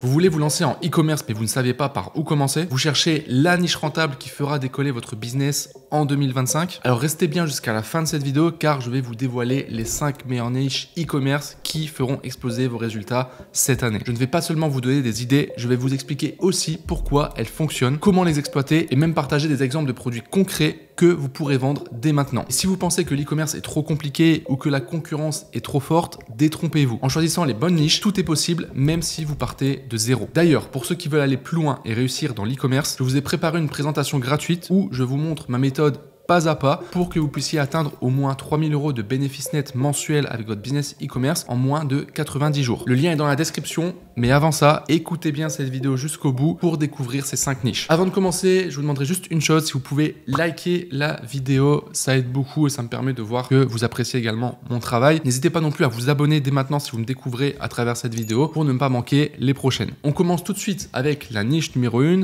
Vous voulez vous lancer en e-commerce mais vous ne savez pas par où commencer? Vous cherchez la niche rentable qui fera décoller votre business en 2025? Alors restez bien jusqu'à la fin de cette vidéo car je vais vous dévoiler les 5 meilleures niches e-commerce qui feront exploser vos résultats cette année. Je ne vais pas seulement vous donner des idées, je vais vous expliquer aussi pourquoi elles fonctionnent, comment les exploiter et même partager des exemples de produits concrets que vous pourrez vendre dès maintenant. Et si vous pensez que l'e-commerce est trop compliqué ou que la concurrence est trop forte, détrompez-vous. En choisissant les bonnes niches, tout est possible même si vous partez de zéro. D'ailleurs, pour ceux qui veulent aller plus loin et réussir dans l'e-commerce, je vous ai préparé une présentation gratuite où je vous montre ma méthode pas à pas pour que vous puissiez atteindre au moins 3000 € de bénéfices nets mensuels avec votre business e-commerce en moins de 90 jours. Le lien est dans la description, mais avant ça, écoutez bien cette vidéo jusqu'au bout pour découvrir ces 5 niches. Avant de commencer, je vous demanderai juste une chose, si vous pouvez liker la vidéo, ça aide beaucoup et ça me permet de voir que vous appréciez également mon travail. N'hésitez pas non plus à vous abonner dès maintenant si vous me découvrez à travers cette vidéo pour ne pas manquer les prochaines. On commence tout de suite avec la niche numéro 1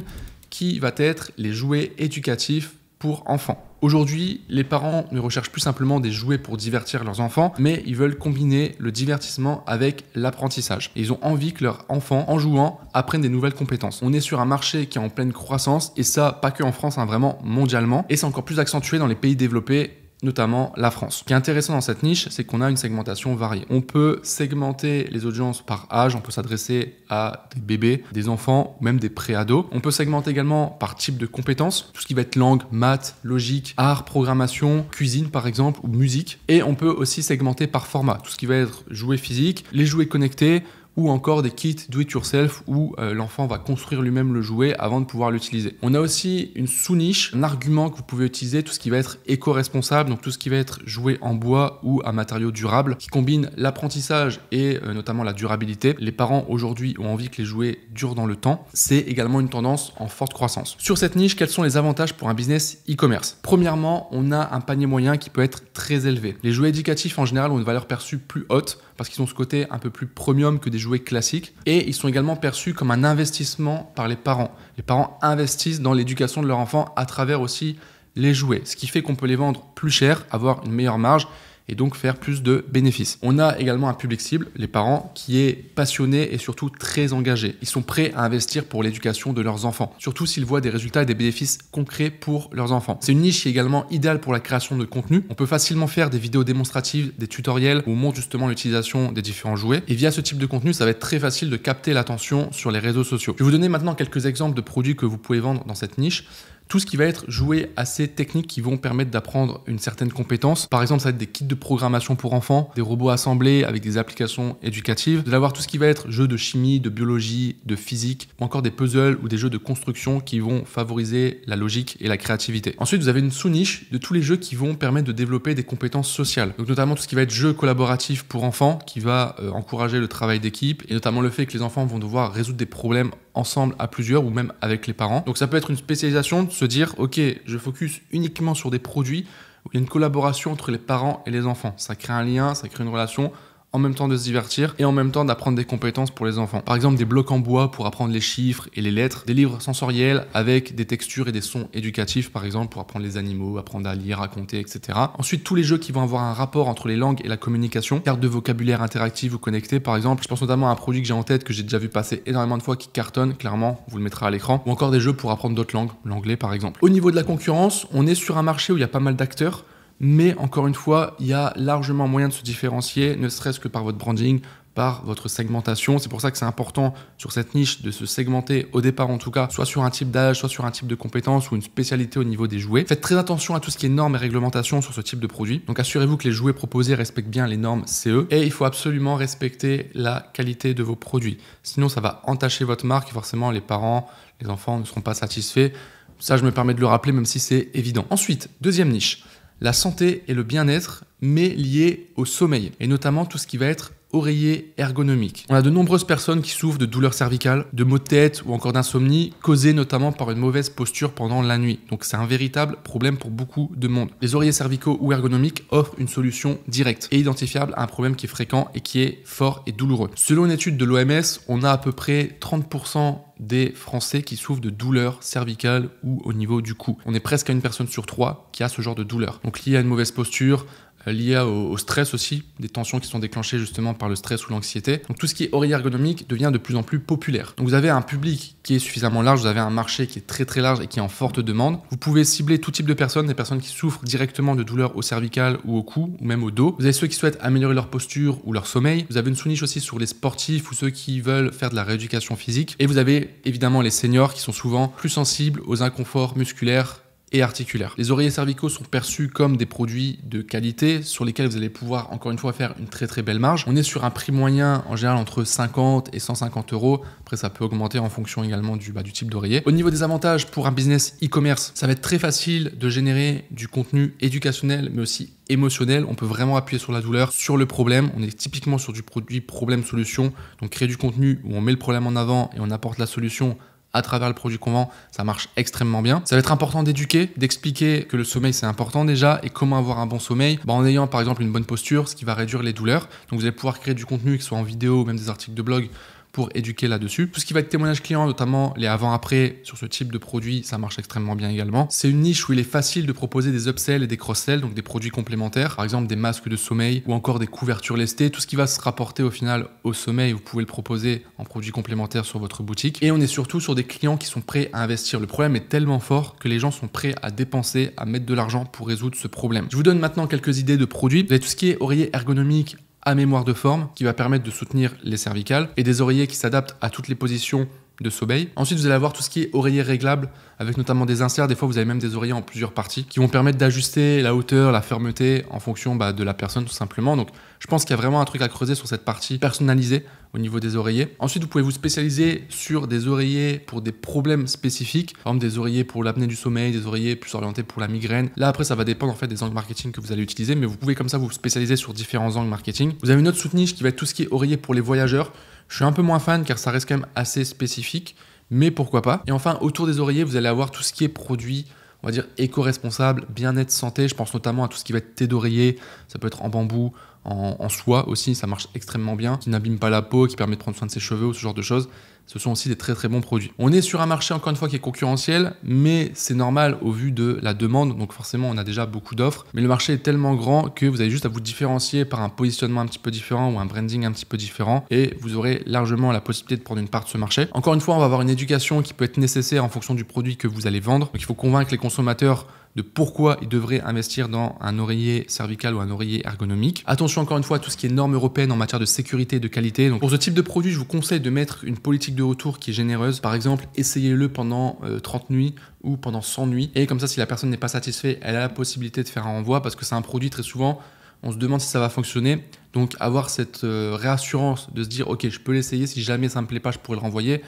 qui va être les jouets éducatifs pour enfants. Aujourd'hui, les parents ne recherchent plus simplement des jouets pour divertir leurs enfants, mais ils veulent combiner le divertissement avec l'apprentissage. Et ils ont envie que leurs enfants, en jouant, apprennent des nouvelles compétences. On est sur un marché qui est en pleine croissance, et ça, pas que en France, hein, vraiment mondialement. Et c'est encore plus accentué dans les pays développés, notamment la France. Ce qui est intéressant dans cette niche, c'est qu'on a une segmentation variée. On peut segmenter les audiences par âge, on peut s'adresser à des bébés, des enfants, même des pré-ados. On peut segmenter également par type de compétences, tout ce qui va être langue, maths, logique, art, programmation, cuisine par exemple, ou musique. Et on peut aussi segmenter par format, tout ce qui va être jouets physiques, les jouets connectés, ou encore des kits do-it-yourself où l'enfant va construire lui-même le jouet avant de pouvoir l'utiliser. On a aussi une sous-niche, un argument que vous pouvez utiliser, tout ce qui va être éco-responsable, donc tout ce qui va être jouet en bois ou à matériaux durables, qui combine l'apprentissage et notamment la durabilité. Les parents aujourd'hui ont envie que les jouets durent dans le temps. C'est également une tendance en forte croissance. Sur cette niche, quels sont les avantages pour un business e-commerce? Premièrement, on a un panier moyen qui peut être très élevé. Les jouets éducatifs en général ont une valeur perçue plus haute parce qu'ils ont ce côté un peu plus premium que des jouets classiques et ils sont également perçus comme un investissement par les parents. Les parents investissent dans l'éducation de leur enfant à travers aussi les jouets, ce qui fait qu'on peut les vendre plus cher, avoir une meilleure marge et donc faire plus de bénéfices. On a également un public cible, les parents, qui est passionné et surtout très engagé. Ils sont prêts à investir pour l'éducation de leurs enfants, surtout s'ils voient des résultats et des bénéfices concrets pour leurs enfants. C'est une niche qui est également idéale pour la création de contenu. On peut facilement faire des vidéos démonstratives, des tutoriels où on montre justement l'utilisation des différents jouets. Et via ce type de contenu, ça va être très facile de capter l'attention sur les réseaux sociaux. Je vais vous donner maintenant quelques exemples de produits que vous pouvez vendre dans cette niche. Tout ce qui va être jouets assez techniques qui vont permettre d'apprendre une certaine compétence. Par exemple, ça va être des kits de programmation pour enfants, des robots assemblés avec des applications éducatives. Vous allez avoir tout ce qui va être jeux de chimie, de biologie, de physique, ou encore des puzzles ou des jeux de construction qui vont favoriser la logique et la créativité. Ensuite, vous avez une sous-niche de tous les jeux qui vont permettre de développer des compétences sociales. Donc notamment tout ce qui va être jeux collaboratifs pour enfants, qui va encourager le travail d'équipe, et notamment le fait que les enfants vont devoir résoudre des problèmes ensemble à plusieurs ou même avec les parents. Donc ça peut être une spécialisation de se dire ok, je focus uniquement sur des produits où il y a une collaboration entre les parents et les enfants. Ça crée un lien, ça crée une relation, en même temps de se divertir et en même temps d'apprendre des compétences pour les enfants. Par exemple, des blocs en bois pour apprendre les chiffres et les lettres, des livres sensoriels avec des textures et des sons éducatifs, par exemple, pour apprendre les animaux, apprendre à lire, à compter, etc. Ensuite, tous les jeux qui vont avoir un rapport entre les langues et la communication, cartes de vocabulaire interactives ou connectées, par exemple. Je pense notamment à un produit que j'ai en tête, que j'ai déjà vu passer énormément de fois, qui cartonne, clairement, vous le mettrez à l'écran, ou encore des jeux pour apprendre d'autres langues, l'anglais par exemple. Au niveau de la concurrence, on est sur un marché où il y a pas mal d'acteurs, mais encore une fois, il y a largement moyen de se différencier, ne serait-ce que par votre branding, par votre segmentation. C'est pour ça que c'est important sur cette niche de se segmenter au départ en tout cas, soit sur un type d'âge, soit sur un type de compétence ou une spécialité au niveau des jouets. Faites très attention à tout ce qui est normes et réglementations sur ce type de produit. Donc assurez-vous que les jouets proposés respectent bien les normes CE et il faut absolument respecter la qualité de vos produits. Sinon ça va entacher votre marque et forcément les parents, les enfants ne seront pas satisfaits. Ça je me permets de le rappeler même si c'est évident. Ensuite, deuxième niche. La santé et le bien-être, mais lié au sommeil, et notamment tout ce qui va être oreiller ergonomique. On a de nombreuses personnes qui souffrent de douleurs cervicales, de maux de tête ou encore d'insomnie, causées notamment par une mauvaise posture pendant la nuit. Donc c'est un véritable problème pour beaucoup de monde. Les oreillers cervicaux ou ergonomiques offrent une solution directe et identifiable à un problème qui est fréquent et qui est fort et douloureux. Selon une étude de l'OMS, on a à peu près 30% des Français qui souffrent de douleurs cervicales ou au niveau du cou. On est presque à une personne sur 3 qui a ce genre de douleur. Donc lié à une mauvaise posture, liées au stress aussi, des tensions qui sont déclenchées justement par le stress ou l'anxiété. Donc tout ce qui est oreiller ergonomique devient de plus en plus populaire. Donc vous avez un public qui est suffisamment large, vous avez un marché qui est très très large et qui est en forte demande. Vous pouvez cibler tout type de personnes, des personnes qui souffrent directement de douleurs au cervical ou au cou ou même au dos. Vous avez ceux qui souhaitent améliorer leur posture ou leur sommeil. Vous avez une sous-niche aussi sur les sportifs ou ceux qui veulent faire de la rééducation physique. Et vous avez évidemment les seniors qui sont souvent plus sensibles aux inconforts musculaires et articulaires. Les oreillers cervicaux sont perçus comme des produits de qualité sur lesquels vous allez pouvoir encore une fois faire une très très belle marge. On est sur un prix moyen en général entre 50 et 150 euros. Après ça peut augmenter en fonction également du type d'oreiller. Au niveau des avantages pour un business e-commerce, ça va être très facile de générer du contenu éducationnel mais aussi émotionnel. On peut vraiment appuyer sur la douleur, sur le problème. On est typiquement sur du produit problème-solution. Donc créer du contenu où on met le problème en avant et on apporte la solution à travers le produit qu'on vend, ça marche extrêmement bien. Ça va être important d'éduquer, d'expliquer que le sommeil c'est important déjà et comment avoir un bon sommeil en ayant par exemple une bonne posture, ce qui va réduire les douleurs. Donc vous allez pouvoir créer du contenu qui soit en vidéo ou même des articles de blog pour éduquer là-dessus. Tout ce qui va être témoignage client, notamment les avant-après sur ce type de produit, ça marche extrêmement bien également. C'est une niche où il est facile de proposer des upsells et des cross-sells, donc des produits complémentaires, par exemple des masques de sommeil ou encore des couvertures lestées. Tout ce qui va se rapporter au final au sommeil, vous pouvez le proposer en produits complémentaires sur votre boutique. Et on est surtout sur des clients qui sont prêts à investir. Le problème est tellement fort que les gens sont prêts à dépenser, à mettre de l'argent pour résoudre ce problème. Je vous donne maintenant quelques idées de produits. Vous avez tout ce qui est oreiller ergonomique à mémoire de forme qui va permettre de soutenir les cervicales et des oreillers qui s'adaptent à toutes les positions de sommeil. Ensuite, vous allez avoir tout ce qui est oreiller réglable avec notamment des inserts. Des fois, vous avez même des oreillers en plusieurs parties qui vont permettre d'ajuster la hauteur, la fermeté en fonction de la personne tout simplement. Donc, je pense qu'il y a vraiment un truc à creuser sur cette partie personnalisée au niveau des oreillers. Ensuite, vous pouvez vous spécialiser sur des oreillers pour des problèmes spécifiques. Par exemple, des oreillers pour l'apnée du sommeil, des oreillers plus orientés pour la migraine. Là, après, ça va dépendre en fait des angles marketing que vous allez utiliser, mais vous pouvez comme ça vous spécialiser sur différents angles marketing. Vous avez une autre sous-niche qui va être tout ce qui est oreiller pour les voyageurs. Je suis un peu moins fan car ça reste quand même assez spécifique, mais pourquoi pas. Et enfin, autour des oreillers, vous allez avoir tout ce qui est produit, on va dire éco-responsable, bien-être, santé. Je pense notamment à tout ce qui va être thé d'oreiller, ça peut être en bambou, en soie aussi, ça marche extrêmement bien, qui n'abîme pas la peau, qui permet de prendre soin de ses cheveux ou ce genre de choses. Ce sont aussi des très très bons produits. On est sur un marché encore une fois qui est concurrentiel, mais c'est normal au vu de la demande, donc forcément on a déjà beaucoup d'offres, mais le marché est tellement grand que vous avez juste à vous différencier par un positionnement un petit peu différent ou un branding un petit peu différent et vous aurez largement la possibilité de prendre une part de ce marché. Encore une fois, on va avoir une éducation qui peut être nécessaire en fonction du produit que vous allez vendre, donc il faut convaincre les consommateurs de pourquoi ils devraient investir dans un oreiller cervical ou un oreiller ergonomique. Attention encore une fois à tout ce qui est normes européennes en matière de sécurité et de qualité. Donc pour ce type de produit, je vous conseille de mettre une politique de retour qui est généreuse. Par exemple, essayez-le pendant 30 nuits ou pendant 100 nuits. Et comme ça, si la personne n'est pas satisfaite, elle a la possibilité de faire un renvoi parce que c'est un produit très souvent, on se demande si ça va fonctionner. Donc avoir cette réassurance de se dire ok, je peux l'essayer, si jamais ça me plaît pas, je pourrais le renvoyer.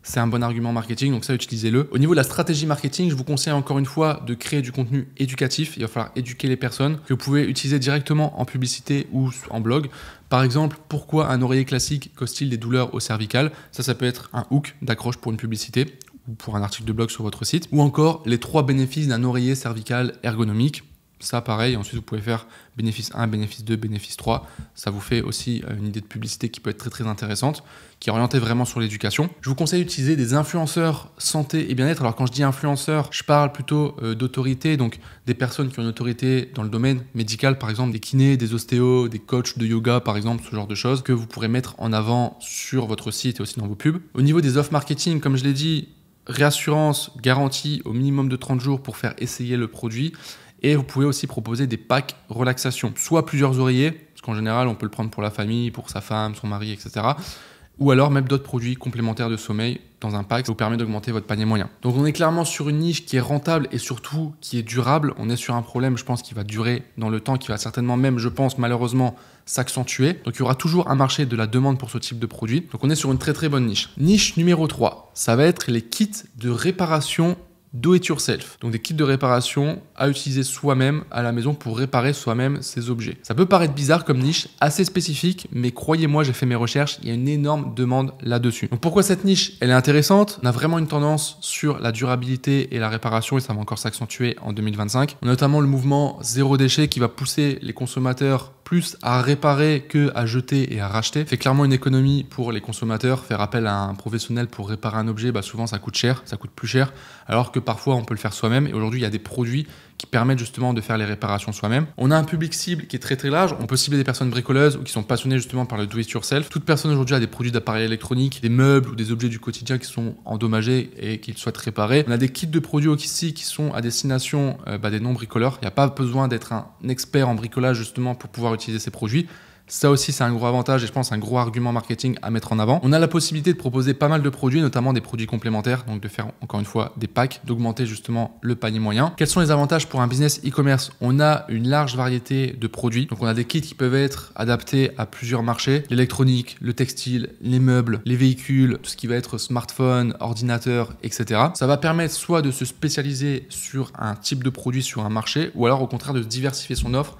C'est un bon argument marketing, donc ça, utilisez-le. Au niveau de la stratégie marketing, je vous conseille encore une fois de créer du contenu éducatif. Il va falloir éduquer les personnes que vous pouvez utiliser directement en publicité ou en blog. Par exemple, pourquoi un oreiller classique cause-t-il des douleurs au cervical? Ça peut être un hook d'accroche pour une publicité ou pour un article de blog sur votre site. Ou encore, les 3 bénéfices d'un oreiller cervical ergonomique. Ça, pareil, ensuite vous pouvez faire bénéfice 1, bénéfice 2, bénéfice 3. Ça vous fait aussi une idée de publicité qui peut être très très intéressante, qui est orientée vraiment sur l'éducation. Je vous conseille d'utiliser des influenceurs santé et bien-être. Alors quand je dis influenceurs, je parle plutôt d'autorité, donc des personnes qui ont une autorité dans le domaine médical, par exemple des kinés, des ostéos, des coachs de yoga par exemple, ce genre de choses que vous pourrez mettre en avant sur votre site et aussi dans vos pubs. Au niveau des offres marketing, comme je l'ai dit, réassurance, garantie au minimum de 30 jours pour faire essayer le produit. Et vous pouvez aussi proposer des packs relaxation, soit plusieurs oreillers, parce qu'en général, on peut le prendre pour la famille, pour sa femme, son mari, etc. Ou alors même d'autres produits complémentaires de sommeil dans un pack, ça vous permet d'augmenter votre panier moyen. Donc on est clairement sur une niche qui est rentable et surtout qui est durable. On est sur un problème, je pense, qui va durer dans le temps, qui va certainement même, je pense, malheureusement, s'accentuer. Donc il y aura toujours un marché de la demande pour ce type de produit. Donc on est sur une très très bonne niche. Niche numéro 3, ça va être les kits de réparation do it yourself, donc des kits de réparation à utiliser soi-même à la maison pour réparer soi-même ses objets. Ça peut paraître bizarre comme niche, assez spécifique, mais croyez-moi, j'ai fait mes recherches, il y a une énorme demande là-dessus. Donc pourquoi cette niche? Elle est intéressante, on a vraiment une tendance sur la durabilité et la réparation et ça va encore s'accentuer en 2025. On a notamment le mouvement zéro déchet qui va pousser les consommateurs plus à réparer que à jeter et à racheter. Fait clairement une économie pour les consommateurs. Faire appel à un professionnel pour réparer un objet, souvent ça coûte cher, ça coûte plus cher, alors que parfois on peut le faire soi-même. Et aujourd'hui, il y a des produits qui permettent justement de faire les réparations soi-même. On a un public cible qui est très très large. On peut cibler des personnes bricoleuses ou qui sont passionnées justement par le do-it-yourself. Toute personne aujourd'hui a des produits d'appareils électroniques, des meubles ou des objets du quotidien qui sont endommagés et qu'ils souhaitent réparer. On a des kits de produits aussi qui sont à destination des non-bricoleurs. Il n'y a pas besoin d'être un expert en bricolage justement pour pouvoir utiliser ces produits. Ça aussi, c'est un gros avantage et je pense un gros argument marketing à mettre en avant. On a la possibilité de proposer pas mal de produits, notamment des produits complémentaires, donc de faire encore une fois des packs, d'augmenter justement le panier moyen. Quels sont les avantages pour un business e-commerce? On a une large variété de produits, donc on a des kits qui peuvent être adaptés à plusieurs marchés, l'électronique, le textile, les meubles, les véhicules, tout ce qui va être smartphone, ordinateur, etc. Ça va permettre soit de se spécialiser sur un type de produit sur un marché, ou alors au contraire de diversifier son offre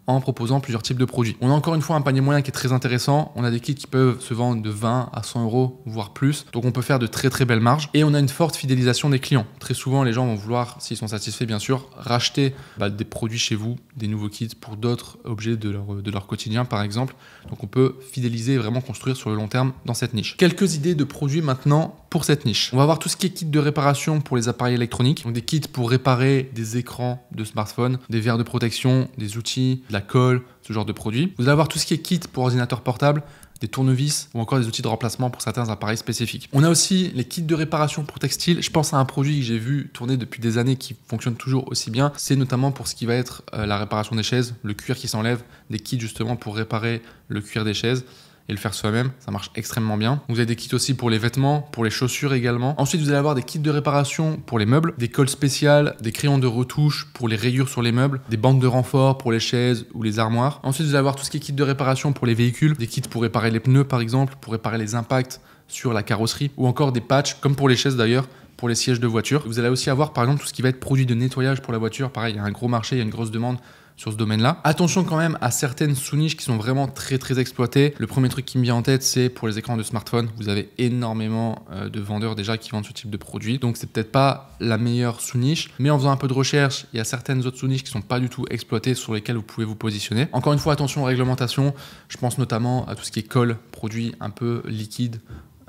en proposant plusieurs types de produits. On a encore une fois un panier moyen qui est très intéressant. On a des kits qui peuvent se vendre de 20 à 100 euros, voire plus. Donc on peut faire de très très belles marges. Et on a une forte fidélisation des clients. Très souvent, les gens vont vouloir, s'ils sont satisfaits bien sûr, racheter des produits chez vous, des nouveaux kits pour d'autres objets de leur quotidien par exemple. Donc on peut fidéliser et vraiment construire sur le long terme dans cette niche. Quelques idées de produits maintenant pour cette niche. On va avoir tout ce qui est kit de réparation pour les appareils électroniques. Donc des kits pour réparer des écrans de smartphone, des verres de protection, des outils, de la colle, ce genre de produits. Vous allez avoir tout ce qui est kit pour ordinateur portable, des tournevis ou encore des outils de remplacement pour certains appareils spécifiques. On a aussi les kits de réparation pour textile. Je pense à un produit que j'ai vu tourner depuis des années qui fonctionne toujours aussi bien. C'est notamment pour ce qui va être la réparation des chaises, le cuir qui s'enlève, des kits justement pour réparer le cuir des chaises et le faire soi-même, ça marche extrêmement bien. Vous avez des kits aussi pour les vêtements, pour les chaussures également. Ensuite, vous allez avoir des kits de réparation pour les meubles, des colles spéciales, des crayons de retouche pour les rayures sur les meubles, des bandes de renfort pour les chaises ou les armoires. Ensuite, vous allez avoir tout ce qui est kit de réparation pour les véhicules, des kits pour réparer les pneus par exemple, pour réparer les impacts sur la carrosserie, ou encore des patchs, comme pour les chaises d'ailleurs, pour les sièges de voiture. Vous allez aussi avoir par exemple tout ce qui va être produit de nettoyage pour la voiture. Pareil, il y a un gros marché, il y a une grosse demande sur ce domaine-là. Attention quand même à certaines sous-niches qui sont vraiment très très exploitées. Le premier truc qui me vient en tête, c'est pour les écrans de smartphone. Vous avez énormément de vendeurs déjà qui vendent ce type de produit. Donc c'est peut-être pas la meilleure sous-niche, mais en faisant un peu de recherche, il y a certaines autres sous-niches qui sont pas du tout exploitées sur lesquelles vous pouvez vous positionner. Encore une fois, attention aux réglementations. Je pense notamment à tout ce qui est colle, produits un peu liquides,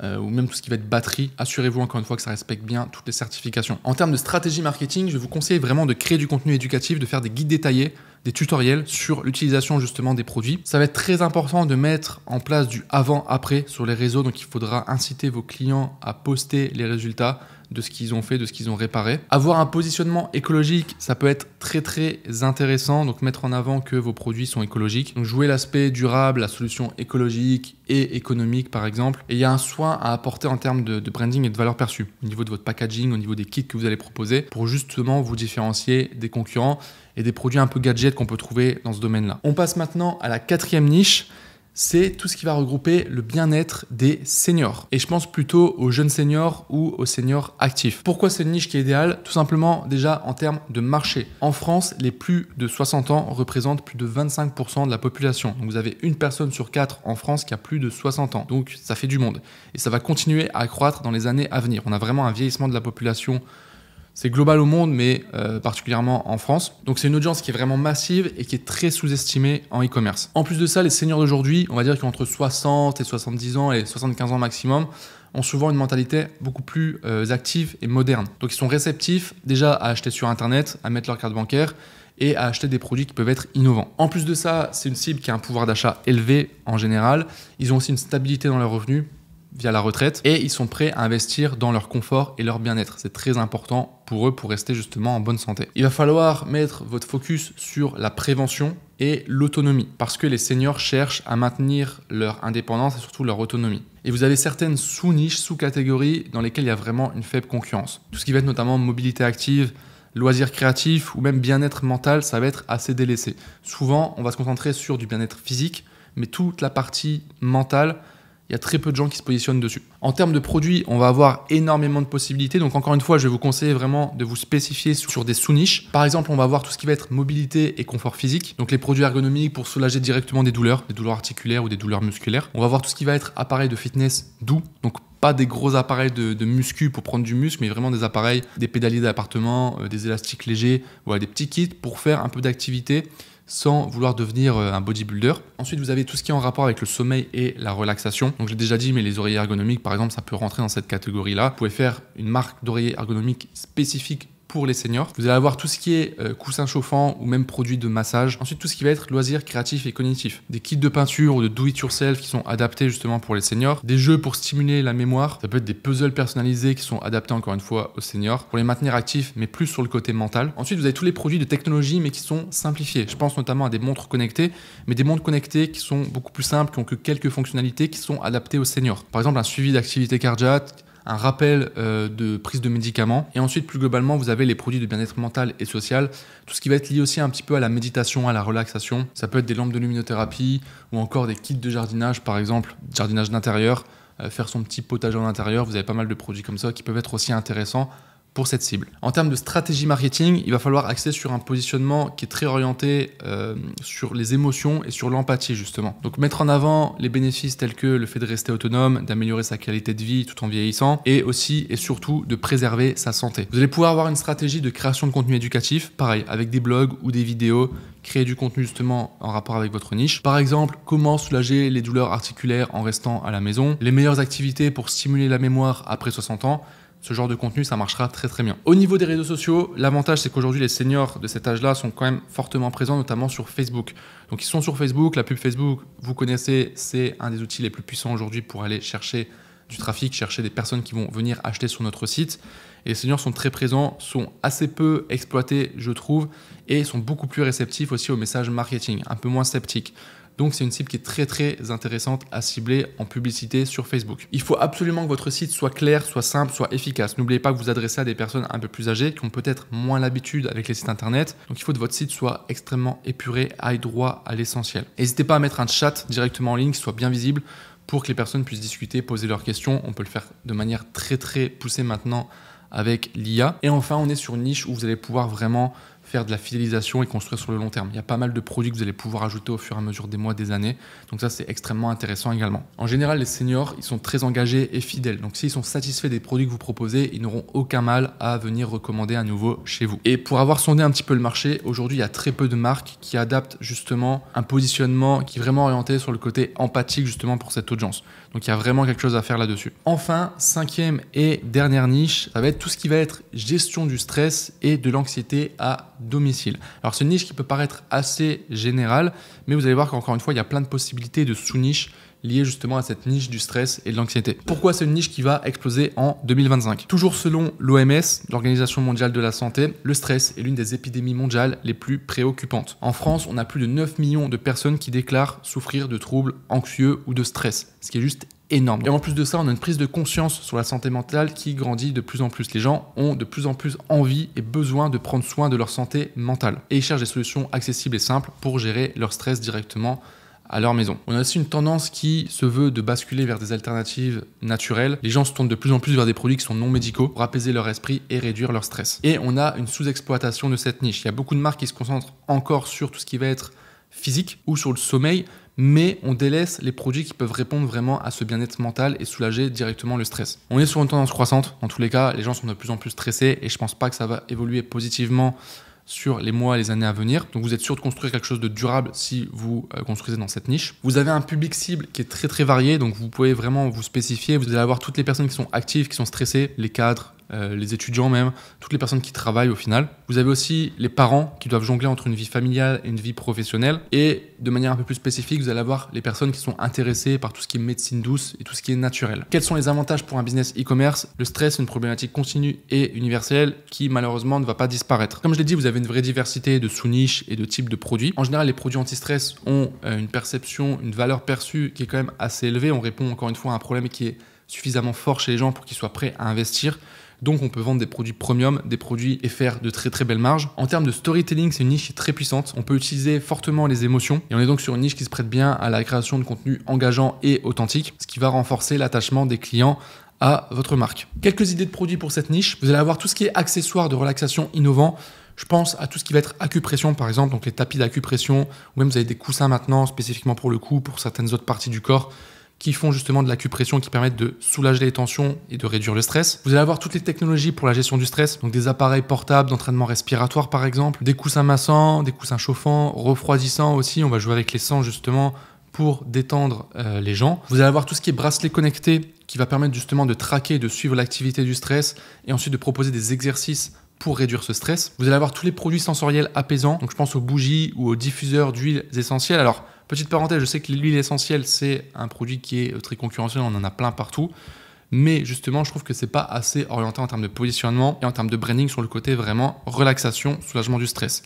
ou même tout ce qui va être batterie, assurez-vous encore une fois que ça respecte bien toutes les certifications. En termes de stratégie marketing, je vous conseille vraiment de créer du contenu éducatif, de faire des guides détaillés, des tutoriels sur l'utilisation justement des produits. Ça va être très important de mettre en place du avant-après sur les réseaux, donc il faudra inciter vos clients à poster les résultats de ce qu'ils ont fait, de ce qu'ils ont réparé. Avoir un positionnement écologique, ça peut être très très intéressant, donc mettre en avant que vos produits sont écologiques. Donc jouer l'aspect durable, la solution écologique et économique par exemple. Et il y a un soin à apporter en termes de branding et de valeur perçue, au niveau de votre packaging, au niveau des kits que vous allez proposer, pour justement vous différencier des concurrents et des produits un peu gadgets qu'on peut trouver dans ce domaine-là. On passe maintenant à la quatrième niche. C'est tout ce qui va regrouper le bien-être des seniors. Et je pense plutôt aux jeunes seniors ou aux seniors actifs. Pourquoi c'est une niche qui est idéale? Tout simplement déjà en termes de marché. En France, les plus de 60 ans représentent plus de 25% de la population. Donc vous avez une personne sur 4 en France qui a plus de 60 ans. Donc ça fait du monde. Et ça va continuer à accroître dans les années à venir. On a vraiment un vieillissement de la population. C'est global au monde, mais particulièrement en France. Donc c'est une audience qui est vraiment massive et qui est très sous-estimée en e-commerce. En plus de ça, les seniors d'aujourd'hui, on va dire qu'entre 60 et 70 ans et 75 ans maximum, ont souvent une mentalité beaucoup plus active et moderne. Donc ils sont réceptifs déjà à acheter sur Internet, à mettre leur carte bancaire et à acheter des produits qui peuvent être innovants. En plus de ça, c'est une cible qui a un pouvoir d'achat élevé en général. Ils ont aussi une stabilité dans leurs revenus via la retraite et ils sont prêts à investir dans leur confort et leur bien-être. C'est très important pour eux pour rester justement en bonne santé. Il va falloir mettre votre focus sur la prévention et l'autonomie parce que les seniors cherchent à maintenir leur indépendance et surtout leur autonomie. Et vous avez certaines sous-niches, sous-catégories dans lesquelles il y a vraiment une faible concurrence. Tout ce qui va être notamment mobilité active, loisirs créatifs ou même bien-être mental, ça va être assez délaissé. Souvent, on va se concentrer sur du bien-être physique, mais toute la partie mentale, il y a très peu de gens qui se positionnent dessus. En termes de produits, on va avoir énormément de possibilités. Donc encore une fois, je vais vous conseiller vraiment de vous spécifier sur des sous-niches. Par exemple, on va avoir tout ce qui va être mobilité et confort physique. Donc les produits ergonomiques pour soulager directement des douleurs articulaires ou des douleurs musculaires. On va avoir tout ce qui va être appareil de fitness doux. Donc pas des gros appareils de muscu pour prendre du muscle, mais vraiment des appareils, des pédaliers d'appartement, des élastiques légers, voilà, des petits kits pour faire un peu d'activité sans vouloir devenir un bodybuilder. Ensuite, vous avez tout ce qui est en rapport avec le sommeil et la relaxation. Donc, je l'ai déjà dit, mais les oreillers ergonomiques, par exemple, ça peut rentrer dans cette catégorie-là. Vous pouvez faire une marque d'oreillers ergonomiques spécifique pour les seniors. Vous allez avoir tout ce qui est coussins chauffants ou même produits de massage. Ensuite, tout ce qui va être loisirs créatifs et cognitifs. Des kits de peinture ou de do-it-yourself qui sont adaptés justement pour les seniors. Des jeux pour stimuler la mémoire. Ça peut être des puzzles personnalisés qui sont adaptés encore une fois aux seniors pour les maintenir actifs mais plus sur le côté mental. Ensuite, vous avez tous les produits de technologie mais qui sont simplifiés. Je pense notamment à des montres connectées, mais des montres connectées qui sont beaucoup plus simples, qui ont que quelques fonctionnalités qui sont adaptées aux seniors. Par exemple, un suivi d'activité cardiaque, un rappel de prise de médicaments. Et ensuite, plus globalement, vous avez les produits de bien-être mental et social, tout ce qui va être lié aussi un petit peu à la méditation, à la relaxation. Ça peut être des lampes de luminothérapie ou encore des kits de jardinage, par exemple, jardinage d'intérieur, faire son petit potager en intérieur. Vous avez pas mal de produits comme ça qui peuvent être aussi intéressants pour cette cible. En termes de stratégie marketing, il va falloir axer sur un positionnement qui est très orienté sur les émotions et sur l'empathie justement. Donc mettre en avant les bénéfices tels que le fait de rester autonome, d'améliorer sa qualité de vie tout en vieillissant et aussi et surtout de préserver sa santé. Vous allez pouvoir avoir une stratégie de création de contenu éducatif, pareil, avec des blogs ou des vidéos, créer du contenu justement en rapport avec votre niche. Par exemple, comment soulager les douleurs articulaires en restant à la maison, les meilleures activités pour stimuler la mémoire après 60 ans. Ce genre de contenu, ça marchera très très bien. Au niveau des réseaux sociaux, l'avantage c'est qu'aujourd'hui les seniors de cet âge-là sont quand même fortement présents, notamment sur Facebook. Donc ils sont sur Facebook, la pub Facebook, vous connaissez, c'est un des outils les plus puissants aujourd'hui pour aller chercher du trafic, chercher des personnes qui vont venir acheter sur notre site. Et les seniors sont très présents, sont assez peu exploités, je trouve, et sont beaucoup plus réceptifs aussi au message marketing, un peu moins sceptiques. Donc c'est une cible qui est très très intéressante à cibler en publicité sur Facebook. Il faut absolument que votre site soit clair, soit simple, soit efficace. N'oubliez pas que vous adressez à des personnes un peu plus âgées qui ont peut-être moins l'habitude avec les sites internet. Donc il faut que votre site soit extrêmement épuré, aille droit à l'essentiel. N'hésitez pas à mettre un chat directement en ligne qui soit bien visible pour que les personnes puissent discuter, poser leurs questions. On peut le faire de manière très très poussée maintenant avec l'IA. Et enfin, on est sur une niche où vous allez pouvoir vraiment faire de la fidélisation et construire sur le long terme. Il y a pas mal de produits que vous allez pouvoir ajouter au fur et à mesure des mois, des années. Donc ça, c'est extrêmement intéressant également. En général, les seniors, ils sont très engagés et fidèles. Donc s'ils sont satisfaits des produits que vous proposez, ils n'auront aucun mal à venir recommander à nouveau chez vous. Et pour avoir sondé un petit peu le marché, aujourd'hui, il y a très peu de marques qui adaptent justement un positionnement qui est vraiment orienté sur le côté empathique justement pour cette audience. Donc il y a vraiment quelque chose à faire là-dessus. Enfin, cinquième et dernière niche, ça va être tout ce qui va être gestion du stress et de l'anxiété à domicile. Alors c'est une niche qui peut paraître assez générale, mais vous allez voir qu'encore une fois, il y a plein de possibilités de sous-niches liées justement à cette niche du stress et de l'anxiété. Pourquoi c'est une niche qui va exploser en 2025? Toujours selon l'OMS, l'Organisation mondiale de la santé, le stress est l'une des épidémies mondiales les plus préoccupantes. En France, on a plus de 9 millions de personnes qui déclarent souffrir de troubles anxieux ou de stress, ce qui est juste énorme. Et en plus de ça, on a une prise de conscience sur la santé mentale qui grandit de plus en plus. Les gens ont de plus en plus envie et besoin de prendre soin de leur santé mentale. Et ils cherchent des solutions accessibles et simples pour gérer leur stress directement à leur maison. On a aussi une tendance qui se veut de basculer vers des alternatives naturelles. Les gens se tournent de plus en plus vers des produits qui sont non médicaux pour apaiser leur esprit et réduire leur stress. Et on a une sous-exploitation de cette niche. Il y a beaucoup de marques qui se concentrent encore sur tout ce qui va être physique ou sur le sommeil, mais on délaisse les produits qui peuvent répondre vraiment à ce bien-être mental et soulager directement le stress. On est sur une tendance croissante. Dans tous les cas, les gens sont de plus en plus stressés et je pense pas que ça va évoluer positivement sur les mois et les années à venir. Donc vous êtes sûr de construire quelque chose de durable si vous construisez dans cette niche. Vous avez un public cible qui est très très varié, donc vous pouvez vraiment vous spécifier. Vous allez avoir toutes les personnes qui sont actives, qui sont stressées, les cadres, les étudiants même, toutes les personnes qui travaillent au final. Vous avez aussi les parents qui doivent jongler entre une vie familiale et une vie professionnelle. Et de manière un peu plus spécifique, vous allez avoir les personnes qui sont intéressées par tout ce qui est médecine douce et tout ce qui est naturel. Quels sont les avantages pour un business e-commerce? Le stress est une problématique continue et universelle qui malheureusement ne va pas disparaître. Comme je l'ai dit, vous avez une vraie diversité de sous-niches et de types de produits. En général, les produits anti-stress ont une perception, une valeur perçue qui est quand même assez élevée. On répond encore une fois à un problème qui est suffisamment fort chez les gens pour qu'ils soient prêts à investir. Donc on peut vendre des produits premium, des produits et faire de très très belles marges. En termes de storytelling, c'est une niche qui est très puissante. On peut utiliser fortement les émotions et on est donc sur une niche qui se prête bien à la création de contenu engageant et authentique, ce qui va renforcer l'attachement des clients à votre marque. Quelques idées de produits pour cette niche. Vous allez avoir tout ce qui est accessoires de relaxation innovants. Je pense à tout ce qui va être acupression par exemple, donc les tapis d'acupression, ou même vous avez des coussins maintenant spécifiquement pour le cou, pour certaines autres parties du corps, qui font justement de l'acupression, qui permettent de soulager les tensions et de réduire le stress. Vous allez avoir toutes les technologies pour la gestion du stress, donc des appareils portables d'entraînement respiratoire par exemple, des coussins massants, des coussins chauffants, refroidissants aussi, on va jouer avec les sens justement pour détendre les gens. Vous allez avoir tout ce qui est bracelet connecté qui va permettre justement de traquer et de suivre l'activité du stress et ensuite de proposer des exercices pour réduire ce stress. Vous allez avoir tous les produits sensoriels apaisants, donc je pense aux bougies ou aux diffuseurs d'huiles essentielles. Alors, petite parenthèse, je sais que l'huile essentielle, c'est un produit qui est très concurrentiel, on en a plein partout. Mais justement, je trouve que c'est pas assez orienté en termes de positionnement et en termes de branding sur le côté vraiment relaxation, soulagement du stress.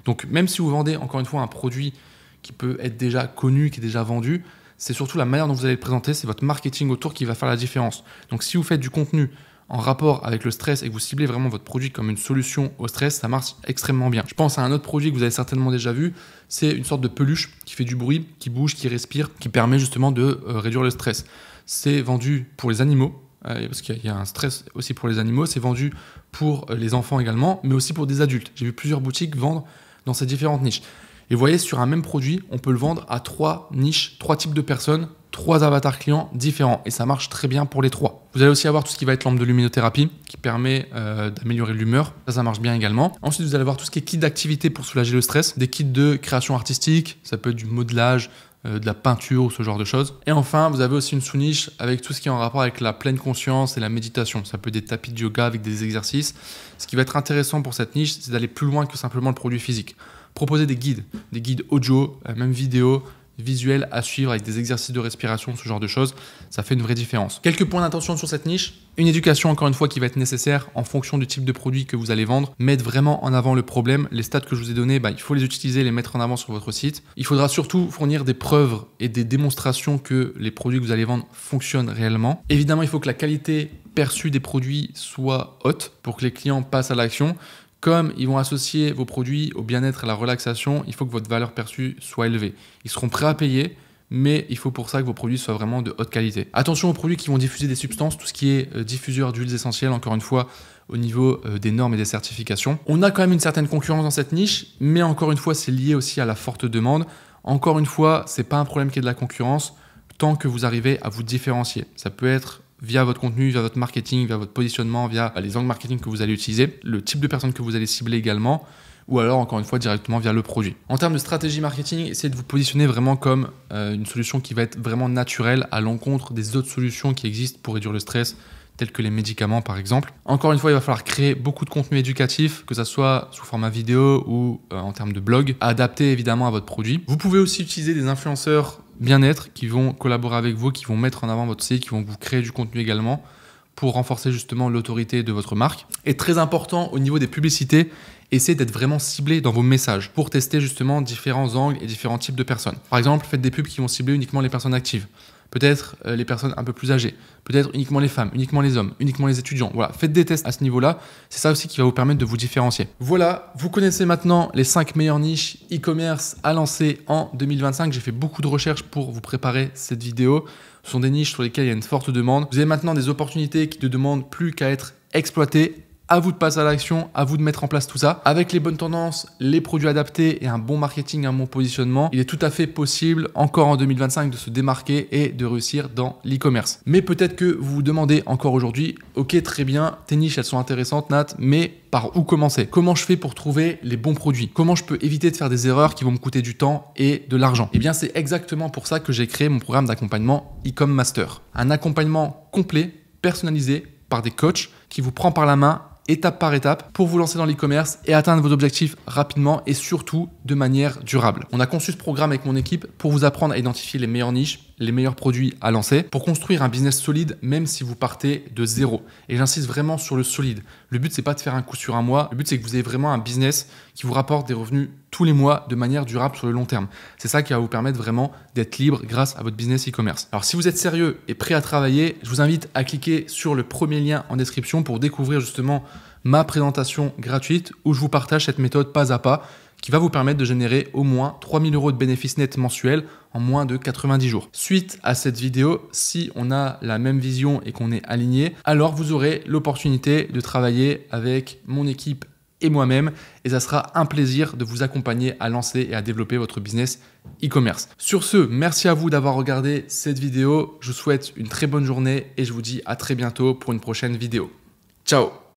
Donc, même si vous vendez encore une fois un produit qui peut être déjà connu, qui est déjà vendu, c'est surtout la manière dont vous allez le présenter, c'est votre marketing autour qui va faire la différence. Donc, si vous faites du contenu en rapport avec le stress et que vous ciblez vraiment votre produit comme une solution au stress, ça marche extrêmement bien. Je pense à un autre produit que vous avez certainement déjà vu, c'est une sorte de peluche qui fait du bruit, qui bouge, qui respire, qui permet justement de réduire le stress. C'est vendu pour les animaux, parce qu'il y a un stress aussi pour les animaux, c'est vendu pour les enfants également, mais aussi pour des adultes. J'ai vu plusieurs boutiques vendre dans ces différentes niches. Et vous voyez, sur un même produit, on peut le vendre à 3 niches, 3 types de personnes, 3 avatars clients différents. Et ça marche très bien pour les 3. Vous allez aussi avoir tout ce qui va être lampe de luminothérapie, qui permet d'améliorer l'humeur. Ça marche bien également. Ensuite, vous allez avoir tout ce qui est kit d'activité pour soulager le stress, des kits de création artistique, ça peut être du modelage, de la peinture ou ce genre de choses. Et enfin, vous avez aussi une sous-niche avec tout ce qui est en rapport avec la pleine conscience et la méditation. Ça peut être des tapis de yoga avec des exercices. Ce qui va être intéressant pour cette niche, c'est d'aller plus loin que simplement le produit physique. Proposer des guides audio, même vidéo, visuels à suivre avec des exercices de respiration, ce genre de choses, ça fait une vraie différence. Quelques points d'attention sur cette niche. Une éducation, encore une fois, qui va être nécessaire en fonction du type de produit que vous allez vendre. Mettre vraiment en avant le problème. Les stats que je vous ai donnés, il faut les utiliser, les mettre en avant sur votre site. Il faudra surtout fournir des preuves et des démonstrations que les produits que vous allez vendre fonctionnent réellement. Évidemment, il faut que la qualité perçue des produits soit haute pour que les clients passent à l'action. Comme ils vont associer vos produits au bien-être et à la relaxation, il faut que votre valeur perçue soit élevée. Ils seront prêts à payer, mais il faut pour ça que vos produits soient vraiment de haute qualité. Attention aux produits qui vont diffuser des substances, tout ce qui est diffuseur d'huiles essentielles, encore une fois, au niveau des normes et des certifications. On a quand même une certaine concurrence dans cette niche, mais encore une fois, c'est lié aussi à la forte demande. Encore une fois, c'est pas un problème qu'il y ait de la concurrence, tant que vous arrivez à vous différencier. Ça peut être via votre contenu, via votre marketing, via votre positionnement, via les angles marketing que vous allez utiliser, le type de personnes que vous allez cibler également, ou alors encore une fois directement via le produit. En termes de stratégie marketing, essayez de vous positionner vraiment comme une solution qui va être vraiment naturelle à l'encontre des autres solutions qui existent pour réduire le stress, tels que les médicaments par exemple. Encore une fois, il va falloir créer beaucoup de contenu éducatif, que ce soit sous format vidéo ou en termes de blog, adapté évidemment à votre produit. Vous pouvez aussi utiliser des influenceurs bien-être qui vont collaborer avec vous, qui vont mettre en avant votre site, qui vont vous créer du contenu également pour renforcer justement l'autorité de votre marque. Et très important au niveau des publicités, essayez d'être vraiment ciblé dans vos messages pour tester justement différents angles et différents types de personnes. Par exemple, faites des pubs qui vont cibler uniquement les personnes actives. Peut-être les personnes un peu plus âgées, peut-être uniquement les femmes, uniquement les hommes, uniquement les étudiants. Voilà, faites des tests à ce niveau-là. C'est ça aussi qui va vous permettre de vous différencier. Voilà, vous connaissez maintenant les 5 meilleures niches e-commerce à lancer en 2025. J'ai fait beaucoup de recherches pour vous préparer cette vidéo. Ce sont des niches sur lesquelles il y a une forte demande. Vous avez maintenant des opportunités qui ne demandent plus qu'à être exploitées. À vous de passer à l'action, à vous de mettre en place tout ça. Avec les bonnes tendances, les produits adaptés et un bon marketing, un bon positionnement, il est tout à fait possible, encore en 2025, de se démarquer et de réussir dans l'e-commerce. Mais peut-être que vous vous demandez encore aujourd'hui, ok, très bien, tes niches, elles sont intéressantes, Nat, mais par où commencer? Comment je fais pour trouver les bons produits? Comment je peux éviter de faire des erreurs qui vont me coûter du temps et de l'argent? Eh bien, c'est exactement pour ça que j'ai créé mon programme d'accompagnement e-com master. Un accompagnement complet, personnalisé par des coachs qui vous prend par la main étape par étape pour vous lancer dans l'e-commerce et atteindre vos objectifs rapidement et surtout de manière durable. On a conçu ce programme avec mon équipe pour vous apprendre à identifier les meilleures niches, les meilleurs produits à lancer, pour construire un business solide même si vous partez de zéro. Et j'insiste vraiment sur le solide. Le but, c'est pas de faire un coup sur un mois. Le but, c'est que vous ayez vraiment un business qui vous rapporte des revenus tous les mois de manière durable sur le long terme. C'est ça qui va vous permettre vraiment d'être libre grâce à votre business e-commerce. Alors, si vous êtes sérieux et prêt à travailler, je vous invite à cliquer sur le premier lien en description pour découvrir justement ma présentation gratuite où je vous partage cette méthode pas à pas qui va vous permettre de générer au moins 3 000 € de bénéfices nets mensuels en moins de 90 jours. Suite à cette vidéo, si on a la même vision et qu'on est aligné, alors vous aurez l'opportunité de travailler avec mon équipe et moi-même et ça sera un plaisir de vous accompagner à lancer et à développer votre business e-commerce. Sur ce, merci à vous d'avoir regardé cette vidéo. Je vous souhaite une très bonne journée et je vous dis à très bientôt pour une prochaine vidéo. Ciao!